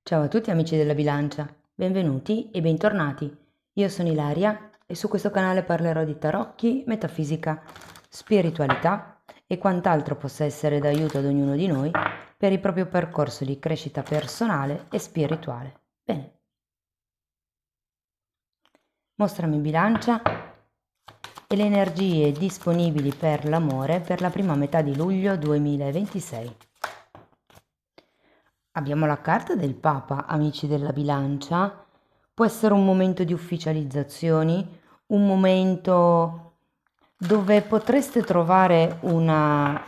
Ciao a tutti amici della bilancia, benvenuti e bentornati. Io sono Ilaria e su questo canale parlerò di tarocchi, metafisica, spiritualità e quant'altro possa essere d'aiuto ad ognuno di noi per il proprio percorso di crescita personale e spirituale. Bene, mostrami bilancia e le energie disponibili per l'amore per la prima metà di luglio 2026. Abbiamo la carta del Papa, amici della bilancia. Può essere un momento di ufficializzazioni, un momento dove potreste trovare una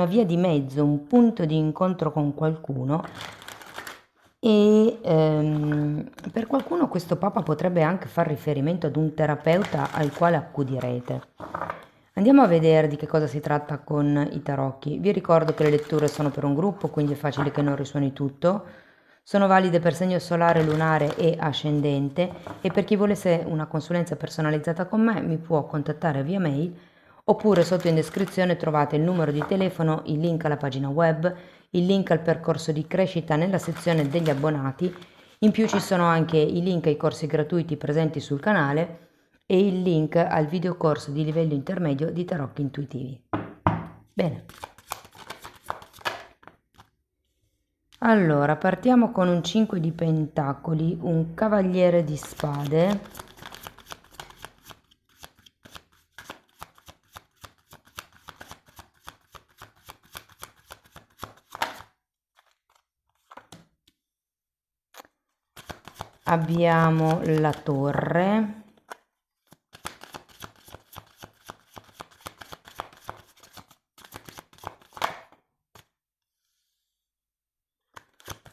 via di mezzo, un punto di incontro con qualcuno e per qualcuno questo Papa potrebbe anche far riferimento ad un terapeuta al quale accudirete. Andiamo a vedere di che cosa si tratta con i tarocchi. Vi ricordo che le letture sono per un gruppo, quindi è facile che non risuoni tutto. Sono valide per segno solare, lunare e ascendente e per chi volesse una consulenza personalizzata con me mi può contattare via mail oppure sotto in descrizione trovate il numero di telefono, il link alla pagina web, il link al percorso di crescita nella sezione degli abbonati. In più ci sono anche i link ai corsi gratuiti presenti sul canale e il link al videocorso di livello intermedio di tarocchi intuitivi. Bene. Allora, partiamo con un 5 di pentacoli, un cavaliere di spade, abbiamo la torre,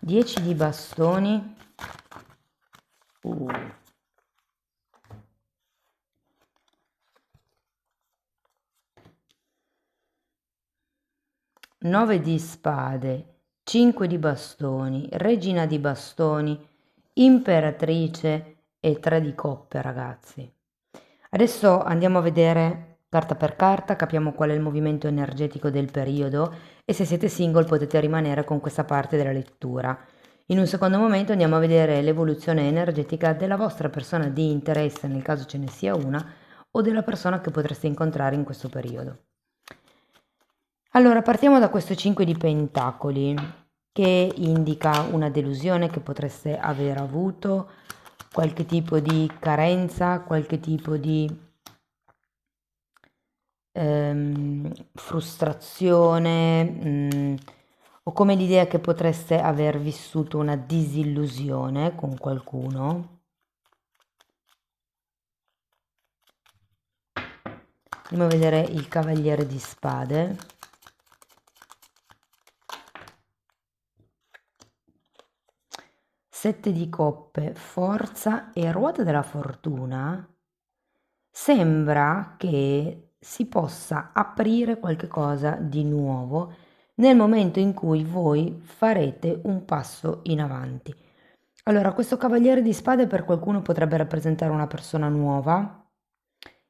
Dieci di bastoni, 9 di spade, 5 di bastoni, regina di bastoni, imperatrice e 3 di coppe, ragazzi. Adesso andiamo a vedere carta per carta, capiamo qual è il movimento energetico del periodo e se siete single potete rimanere con questa parte della lettura. In un secondo momento andiamo a vedere l'evoluzione energetica della vostra persona di interesse, nel caso ce ne sia una, o della persona che potreste incontrare in questo periodo. Allora, partiamo da questo 5 di pentacoli che indica una delusione che potreste aver avuto, qualche tipo di carenza, qualche tipo di frustrazione, o come l'idea che potreste aver vissuto una disillusione con qualcuno. Andiamo a vedere il cavaliere di spade. Sette di coppe, forza e ruota della fortuna. Sembra che si possa aprire qualche cosa di nuovo nel momento in cui voi farete un passo in avanti. Allora, questo cavaliere di spade per qualcuno potrebbe rappresentare una persona nuova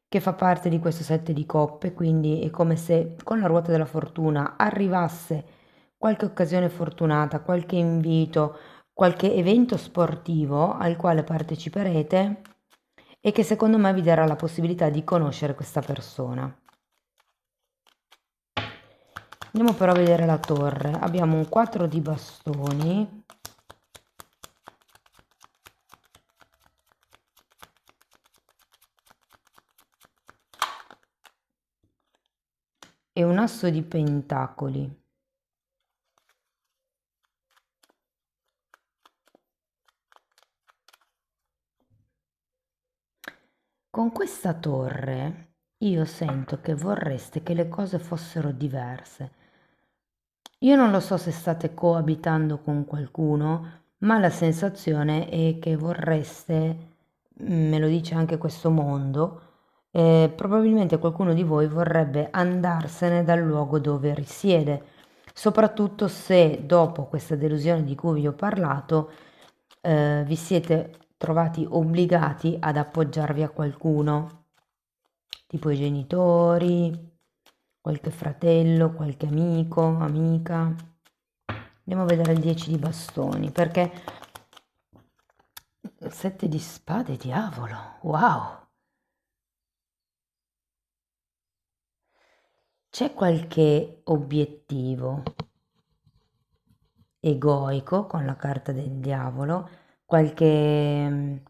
che fa parte di questo sette di coppe, quindi è come se con la ruota della fortuna arrivasse qualche occasione fortunata, qualche invito, qualche evento sportivo al quale parteciperete e che secondo me vi darà la possibilità di conoscere questa persona. Andiamo però a vedere la torre. Abbiamo un 4 di bastoni, e un asso di pentacoli. Con questa torre io sento che vorreste che le cose fossero diverse. Io non lo so se state coabitando con qualcuno, ma la sensazione è che vorreste, me lo dice anche questo mondo, probabilmente qualcuno di voi vorrebbe andarsene dal luogo dove risiede, soprattutto se dopo questa delusione di cui vi ho parlato, vi siete trovati obbligati ad appoggiarvi a qualcuno, tipo i genitori, qualche fratello, qualche amico, amica. Andiamo a vedere il 10 di bastoni, perché 7 di spade, diavolo, wow. C'è qualche obiettivo egoico con la carta del diavolo, qualche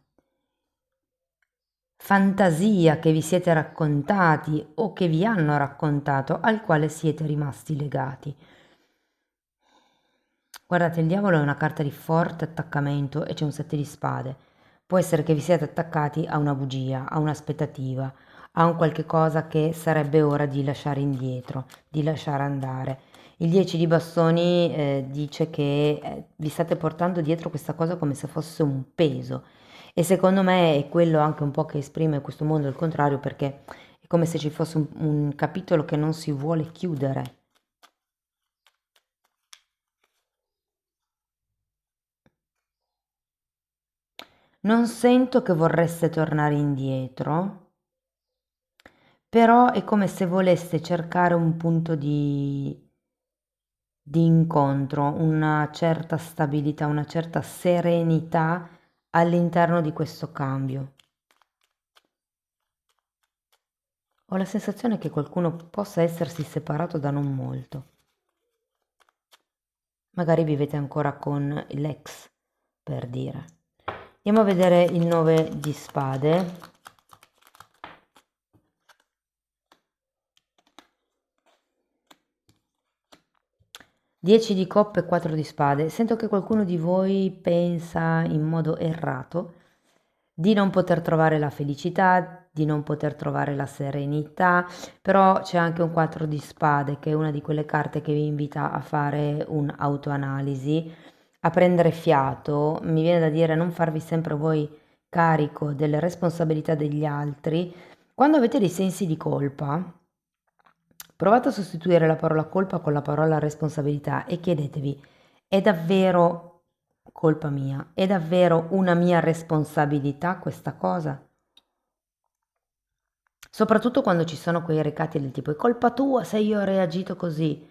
fantasia che vi siete raccontati o che vi hanno raccontato al quale siete rimasti legati. Guardate, il diavolo è una carta di forte attaccamento e c'è un 7 di spade. Può essere che vi siate attaccati a una bugia, a un'aspettativa, a un qualche cosa che sarebbe ora di lasciare indietro, di lasciare andare. Il 10 di bastoni dice che vi state portando dietro questa cosa come se fosse un peso e secondo me è quello anche un po' che esprime questo mondo al contrario perché è come se ci fosse un capitolo che non si vuole chiudere. Non sento che vorreste tornare indietro, però è come se voleste cercare un punto di incontro, una certa stabilità, una certa serenità all'interno di questo cambio. Ho la sensazione che qualcuno possa essersi separato da non molto. Magari vivete ancora con l'ex, per dire. Andiamo a vedere il 9 di spade. 10 di coppe e 4 di spade. Sento che qualcuno di voi pensa in modo errato di non poter trovare la felicità, di non poter trovare la serenità, però c'è anche un 4 di spade che è una di quelle carte che vi invita a fare un'autoanalisi, a prendere fiato, mi viene da dire a non farvi sempre voi carico delle responsabilità degli altri. Quando avete dei sensi di colpa, provate a sostituire la parola colpa con la parola responsabilità e chiedetevi, è davvero colpa mia? È davvero una mia responsabilità questa cosa? Soprattutto quando ci sono quei recati del tipo, è colpa tua se io ho reagito così.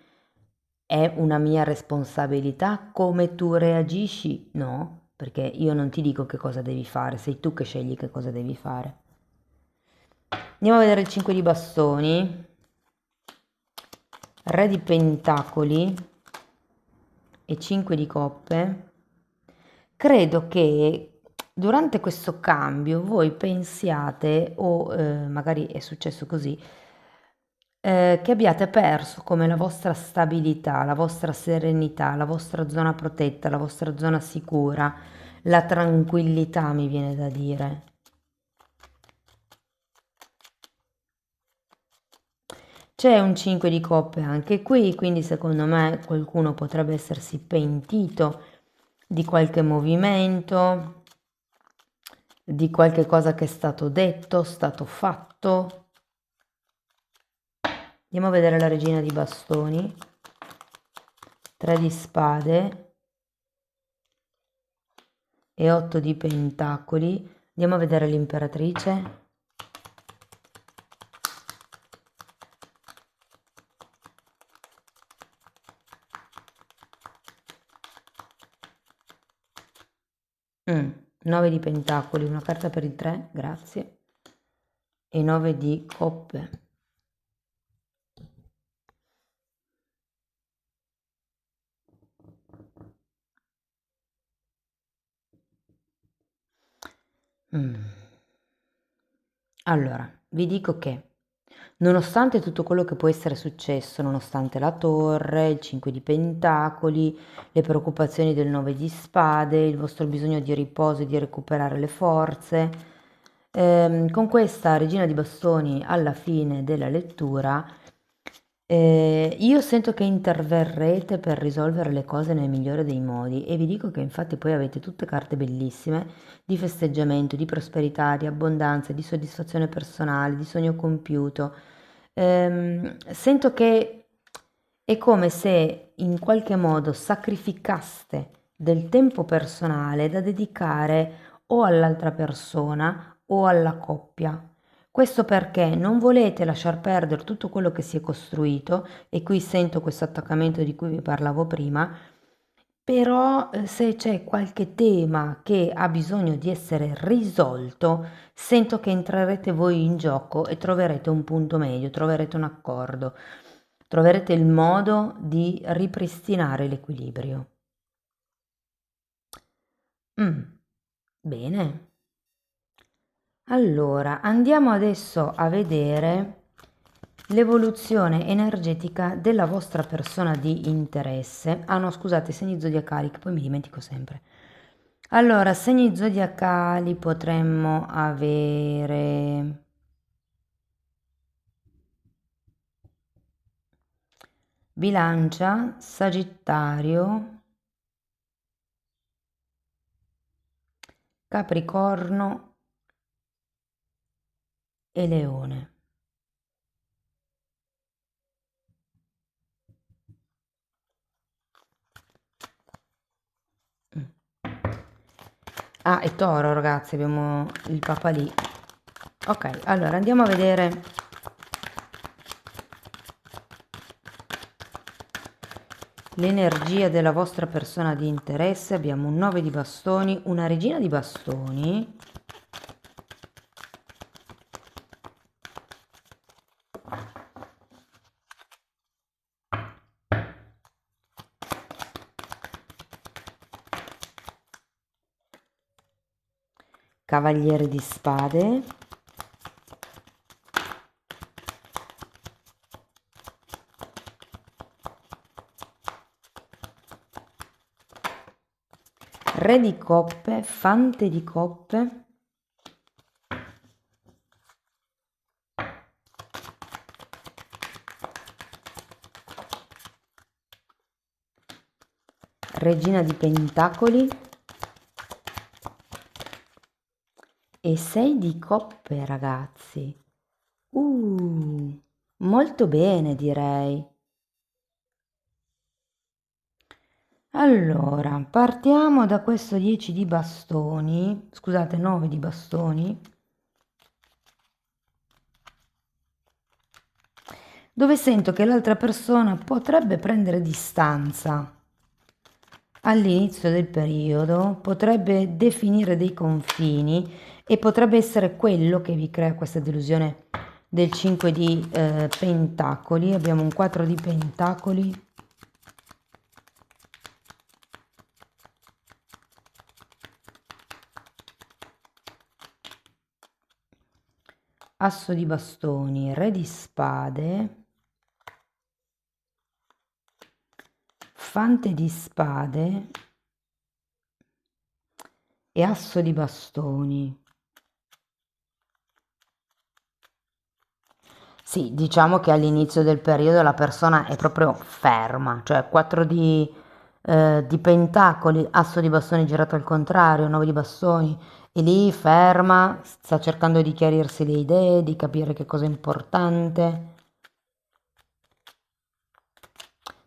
È una mia responsabilità come tu reagisci? No, perché io non ti dico che cosa devi fare, sei tu che scegli che cosa devi fare. Andiamo a vedere il 5 di bastoni. Re di pentacoli e 5 di coppe. Credo che durante questo cambio voi pensiate, o magari è successo così, che abbiate perso come la vostra stabilità, la vostra serenità, la vostra zona protetta, la vostra zona sicura, la tranquillità, mi viene da dire. C'è un 5 di coppe anche qui, quindi secondo me qualcuno potrebbe essersi pentito di qualche movimento, di qualche cosa che è stato detto, stato fatto. Andiamo a vedere la regina di bastoni, 3 di spade e 8 di pentacoli. Andiamo a vedere l'imperatrice. Mm, 9 di pentacoli, una carta per il 3, grazie. E 9 di coppe. Mm. Allora, vi dico che nonostante tutto quello che può essere successo, nonostante la torre, il 5 di pentacoli, le preoccupazioni del 9 di spade, il vostro bisogno di riposo e di recuperare le forze, con questa regina di bastoni alla fine della lettura, io sento che interverrete per risolvere le cose nel migliore dei modi e vi dico che infatti poi avete tutte carte bellissime di festeggiamento, di prosperità, di abbondanza, di soddisfazione personale, di sogno compiuto. Sento che è come se in qualche modo sacrificaste del tempo personale da dedicare o all'altra persona o alla coppia. Questo perché non volete lasciar perdere tutto quello che si è costruito, e qui sento questo attaccamento di cui vi parlavo prima, però se c'è qualche tema che ha bisogno di essere risolto, sento che entrerete voi in gioco e troverete un punto medio, troverete un accordo, troverete il modo di ripristinare l'equilibrio. Mm, bene. Allora, andiamo adesso a vedere l'evoluzione energetica della vostra persona di interesse. Ah no, scusate, segni zodiacali, che poi mi dimentico sempre. Allora, segni zodiacali potremmo avere Bilancia, Sagittario, Capricorno e Leone. Mm. Ah, e Toro, ragazzi, abbiamo il Papa lì. Ok, allora andiamo a vedere l'energia della vostra persona di interesse. Abbiamo un 9 di bastoni, una regina di bastoni, cavaliere di spade, re di coppe, fante di coppe, regina di pentacoli e 6 di coppe, ragazzi. Molto bene, direi. Allora, partiamo da questo 10 di bastoni, scusate, 9 di bastoni, dove sento che l'altra persona potrebbe prendere distanza all'inizio del periodo, potrebbe definire dei confini e potrebbe essere quello che vi crea questa delusione del 5 di pentacoli. Abbiamo un 4 di pentacoli, asso di bastoni, re di spade, fante di spade e asso di bastoni. Sì, diciamo che all'inizio del periodo la persona è proprio ferma, cioè 4 di pentacoli, asso di bastoni girato al contrario, 9 di bastoni, e lì ferma, sta cercando di chiarirsi le idee, di capire che cosa è importante,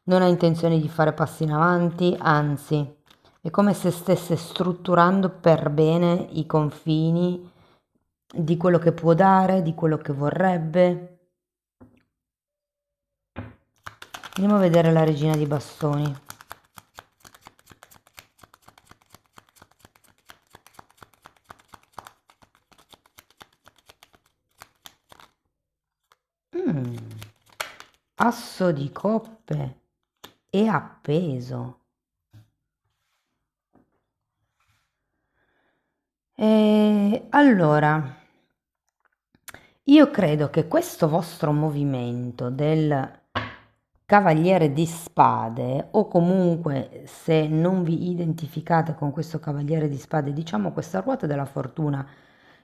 non ha intenzione di fare passi in avanti, anzi, è come se stesse strutturando per bene i confini di quello che può dare, di quello che vorrebbe. Andiamo a vedere la regina di bastoni. Mm, asso di coppe e appeso. E allora, io credo che questo vostro movimento del cavaliere di spade, o comunque se non vi identificate con questo cavaliere di spade, diciamo questa ruota della fortuna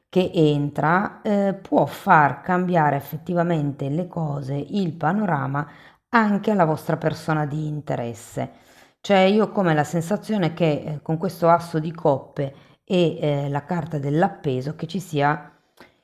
che entra, può far cambiare effettivamente le cose, il panorama anche alla vostra persona di interesse. Cioè io ho come la sensazione che con questo asso di coppe e la carta dell'appeso che ci sia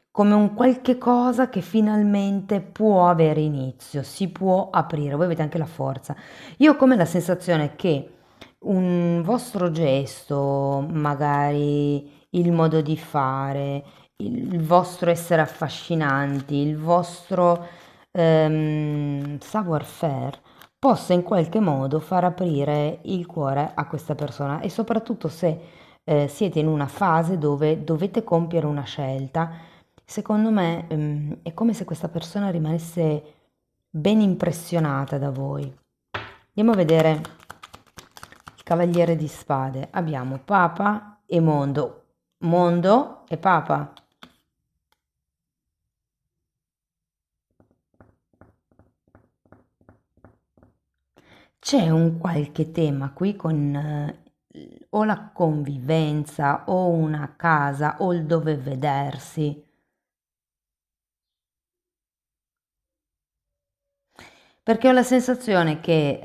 come un qualche cosa che finalmente può avere inizio, si può aprire. Voi avete anche la forza. Io ho come la sensazione che un vostro gesto, magari il modo di fare, il vostro essere affascinanti, il vostro savoir-faire, possa in qualche modo far aprire il cuore a questa persona e soprattutto se siete in una fase dove dovete compiere una scelta, secondo me è come se questa persona rimanesse ben impressionata da voi. Andiamo a vedere il Cavaliere di Spade. Abbiamo Papa e Mondo. Mondo e Papa. C'è un qualche tema qui con o la convivenza o una casa o il dove vedersi. Perché ho la sensazione che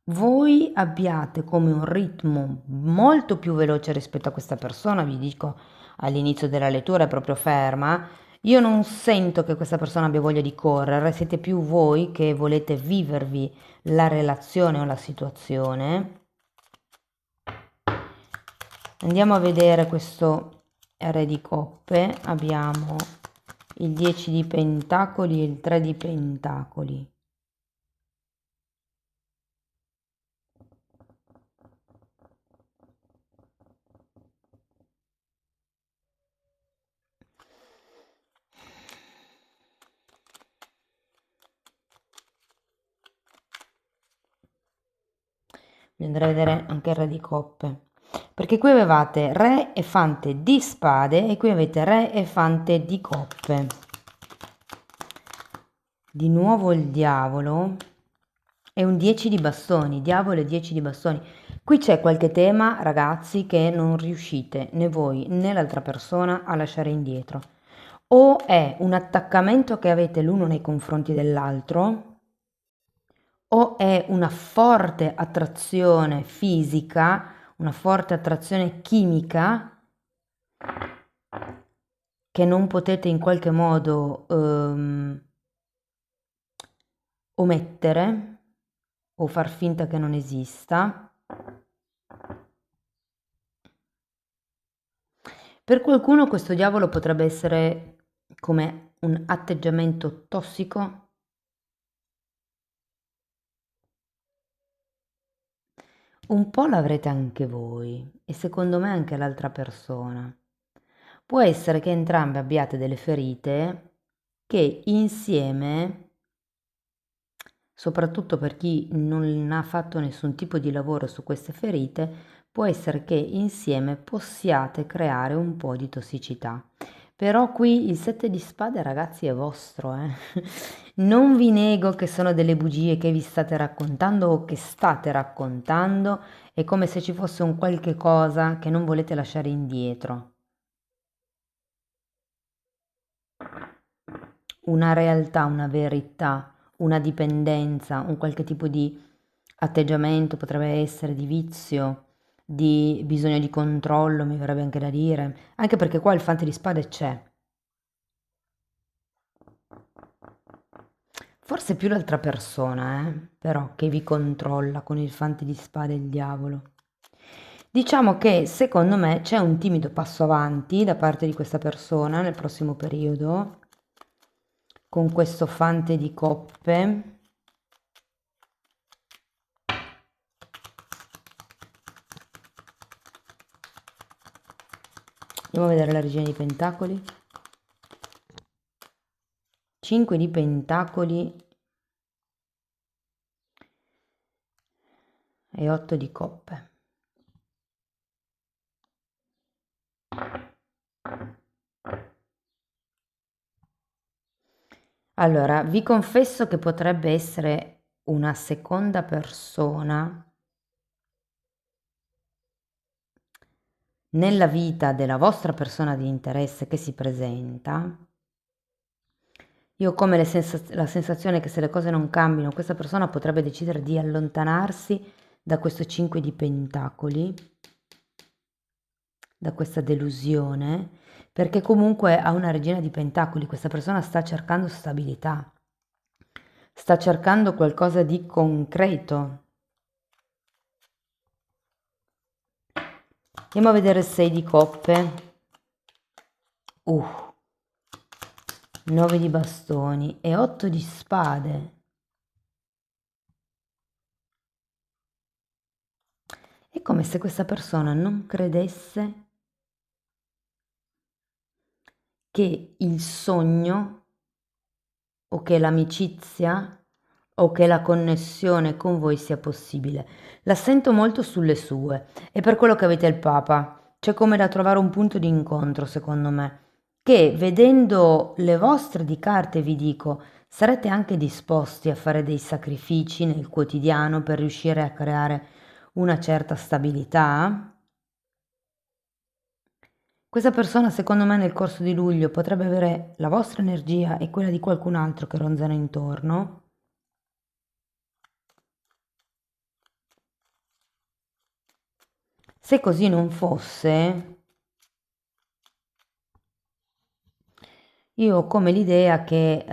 voi abbiate come un ritmo molto più veloce rispetto a questa persona, vi dico all'inizio della lettura è proprio ferma. Io non sento che questa persona abbia voglia di correre, siete più voi che volete vivervi la relazione o la situazione. Andiamo a vedere questo Re di Coppe, abbiamo il 10 di Pentacoli e il 3 di Pentacoli. Mi andrei a vedere anche il Re di Coppe. Perché qui avevate Re e Fante di Spade e qui avete Re e Fante di Coppe. Di nuovo il Diavolo e un 10 di bastoni, Diavolo e 10 di bastoni. Qui c'è qualche tema, ragazzi, che non riuscite né voi né l'altra persona a lasciare indietro. O è un attaccamento che avete l'uno nei confronti dell'altro, o è una forte attrazione fisica, una forte attrazione chimica che non potete in qualche modo omettere o far finta che non esista. Per qualcuno questo diavolo potrebbe essere come un atteggiamento tossico. Un po' l'avrete anche voi e secondo me anche l'altra persona. Può essere che entrambe abbiate delle ferite che insieme, soprattutto per chi non ha fatto nessun tipo di lavoro su queste ferite, può essere che insieme possiate creare un po' di tossicità. Però qui il 7 di spade, ragazzi, è vostro, eh. Non vi nego che sono delle bugie che vi state raccontando o che state raccontando, è come se ci fosse un qualche cosa che non volete lasciare indietro. Una realtà, una verità, una dipendenza, un qualche tipo di atteggiamento, potrebbe essere di vizio, di bisogno di controllo, mi verrebbe anche da dire, anche perché qua il fante di spade c'è. Forse più l'altra persona, però, che vi controlla con il fante di spade e il diavolo. Diciamo che secondo me c'è un timido passo avanti da parte di questa persona nel prossimo periodo, con questo fante di coppe. Andiamo a vedere la regina di pentacoli. 5 di pentacoli e 8 di coppe. Allora, vi confesso che potrebbe essere una seconda persona nella vita della vostra persona di interesse che si presenta. Io ho come la sensazione che se le cose non cambiano, questa persona potrebbe decidere di allontanarsi da questo 5 di pentacoli, da questa delusione, perché comunque ha una regina di pentacoli, questa persona sta cercando stabilità, sta cercando qualcosa di concreto. Andiamo a vedere il 6 di coppe. 9 di bastoni e 8 di spade. È come se questa persona non credesse che il sogno o che l'amicizia o che la connessione con voi sia possibile. La sento molto sulle sue, è per quello che avete il Papa. C'è come da trovare un punto di incontro, secondo me, che vedendo le vostre di carte, vi dico, sarete anche disposti a fare dei sacrifici nel quotidiano per riuscire a creare una certa stabilità. Questa persona, secondo me, nel corso di luglio potrebbe avere la vostra energia e quella di qualcun altro che ronzano intorno. Se così non fosse, io ho come l'idea che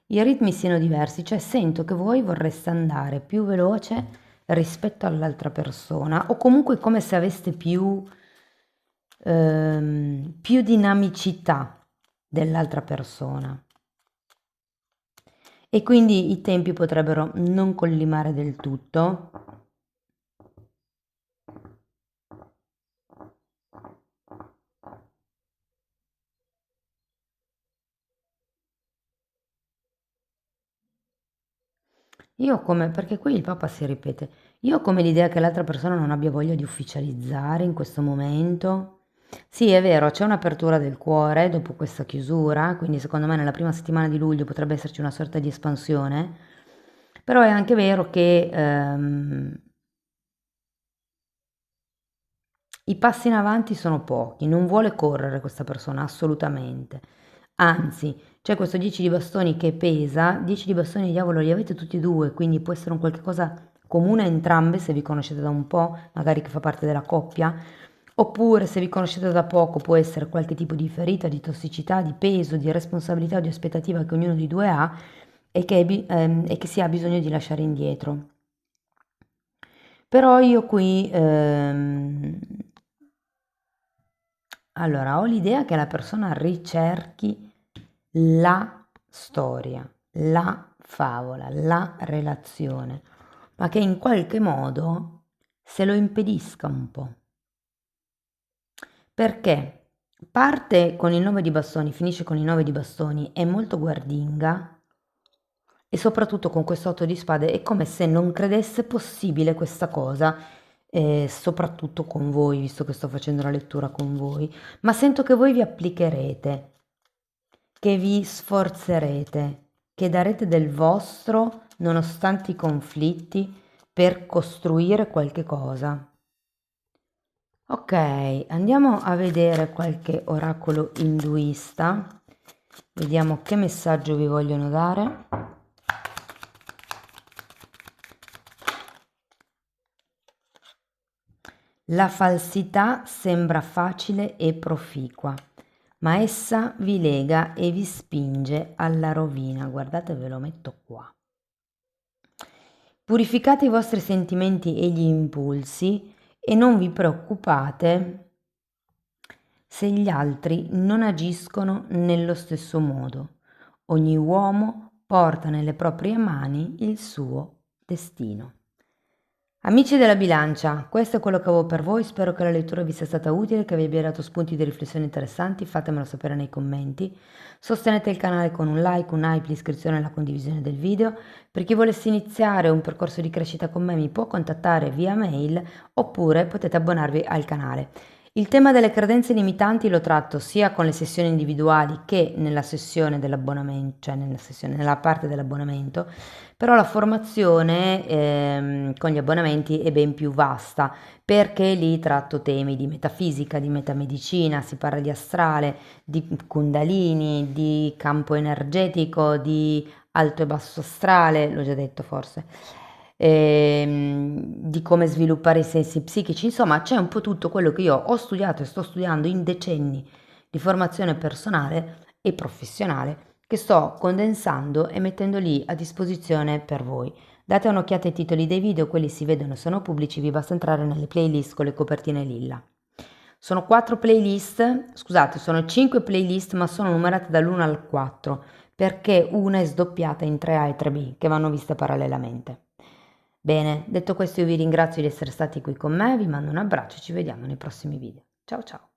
i ritmi siano diversi, cioè sento che voi vorreste andare più veloce rispetto all'altra persona, o comunque come se aveste più dinamicità dell'altra persona. E quindi i tempi potrebbero non collimare del tutto. Io come, perché qui il Papa si ripete, io ho come l'idea che l'altra persona non abbia voglia di ufficializzare in questo momento. Sì, è vero, c'è un'apertura del cuore dopo questa chiusura, quindi secondo me nella prima settimana di luglio potrebbe esserci una sorta di espansione, però è anche vero che i passi in avanti sono pochi, non vuole correre questa persona assolutamente. Anzi, c'è questo 10 di bastoni che pesa, 10 di bastoni di diavolo li avete tutti e due, quindi può essere un qualche cosa comune a entrambe se vi conoscete da un po', magari che fa parte della coppia, oppure se vi conoscete da poco può essere qualche tipo di ferita, di tossicità, di peso, di responsabilità o di aspettativa che ognuno di due ha e che si ha bisogno di lasciare indietro. Però io qui, allora, ho l'idea che la persona ricerchi la storia, la favola, la relazione, ma che in qualche modo se lo impedisca un po'. Perché parte con il 9 di bastoni, finisce con il 9 di bastoni, è molto guardinga e soprattutto con questo 8 di spade è come se non credesse possibile questa cosa, soprattutto con voi, visto che sto facendo la lettura con voi, ma sento che voi vi applicherete, che vi sforzerete, che darete del vostro nonostante i conflitti per costruire qualche cosa. Ok, andiamo a vedere qualche oracolo induista. Vediamo che messaggio vi vogliono dare. La falsità sembra facile e proficua, ma essa vi lega e vi spinge alla rovina. Guardate, ve lo metto qua. Purificate i vostri sentimenti e gli impulsi e non vi preoccupate se gli altri non agiscono nello stesso modo. Ogni uomo porta nelle proprie mani il suo destino. Amici della bilancia, questo è quello che avevo per voi, spero che la lettura vi sia stata utile, che vi abbia dato spunti di riflessione interessanti, fatemelo sapere nei commenti. Sostenete il canale con un like, un hype, l'iscrizione e la condivisione del video. Per chi volesse iniziare un percorso di crescita con me mi può contattare via mail oppure potete abbonarvi al canale. Il tema delle credenze limitanti lo tratto sia con le sessioni individuali che nella sessione dell'abbonamento, cioè nella parte dell'abbonamento, però la formazione con gli abbonamenti è ben più vasta perché lì tratto temi di metafisica, di metamedicina, si parla di astrale, di kundalini, di campo energetico, di alto e basso astrale, l'ho già detto forse, di come sviluppare i sensi psichici, insomma c'è un po' tutto quello che io ho studiato e sto studiando in decenni di formazione personale e professionale che sto condensando e mettendo lì a disposizione per voi. Date un'occhiata ai titoli dei video, quelli si vedono e sono pubblici, vi basta entrare nelle playlist con le copertine lilla. Sono 4 playlist, scusate, sono 5 playlist, ma sono numerate dall'1 al 4, perché una è sdoppiata in 3A e 3B, che vanno viste parallelamente. Bene, detto questo io vi ringrazio di essere stati qui con me, vi mando un abbraccio e ci vediamo nei prossimi video. Ciao ciao!